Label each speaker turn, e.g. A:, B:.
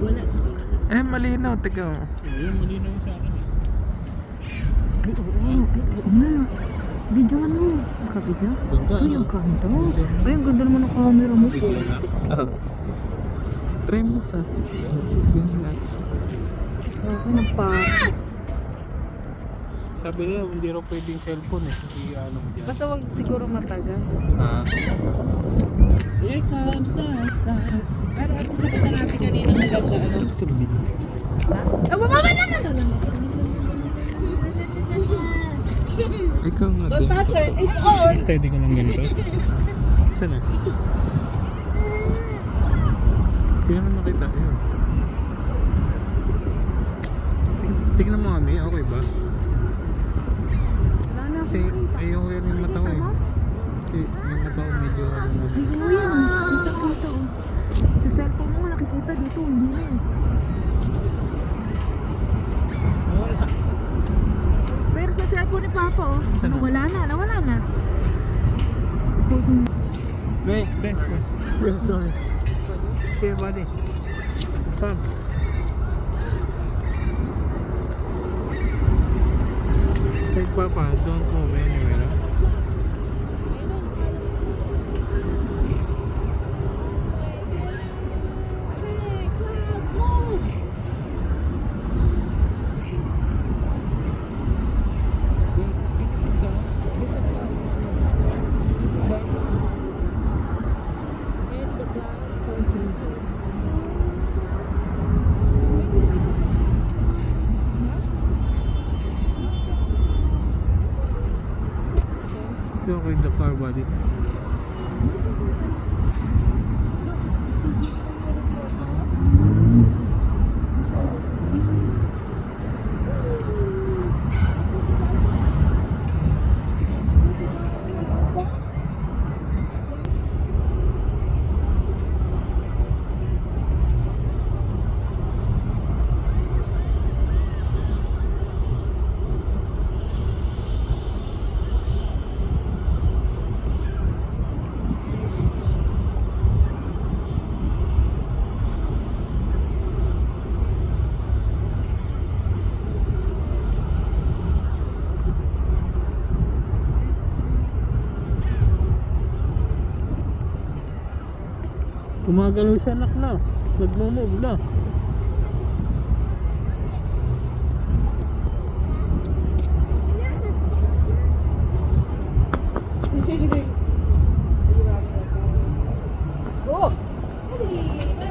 A: Wala, tsaka wala.
B: Eh, malinaw. Teka mo.
C: Ayun, malinaw yung sa akin eh.
A: Ay, oo nga. Videoan mo. Naka-video?
C: Ganda,
A: Ay, ang ganda. Ay, ang ganda naman ng camera mo po.
B: Oh. Try mo sa. Ganyan natin siya.
A: Sa akin, ang pa.
C: Sabi nila, hindi raw pwedeng cellphone eh. Hindi ano mo dyan.
A: Basta wag siguro matagal.
C: Ah.
A: Here comes the sun. Pero at least nakita natin kanina maganda ano. Ha? Ah, mama na.
B: Ikaw nga
A: Don't
B: din.
A: touch her. It's on.
C: Steady ko lang ganito. Saan na? Hindi naman makita. Ayun. Tingnan mo kami, okay ba?
A: Wala na
C: Kasi ayoko yan yung mata ko eh. Kasi yung mata ko medyo ano mo.
A: Oo yan. Kita oh. Sa cellphone mo nakikita dito. Hindi na eh.
C: Wala.
A: Pero sa cellphone ni Papa oh.
C: Saan na?
A: Nawala na. Post mo.
C: Be. Sorry. Okay, buddy. Come. Say, Papa, don't move anywhere. No? It's okay, the car body. Gumagalaw siya, anak na. Nagmumove na.
A: Go!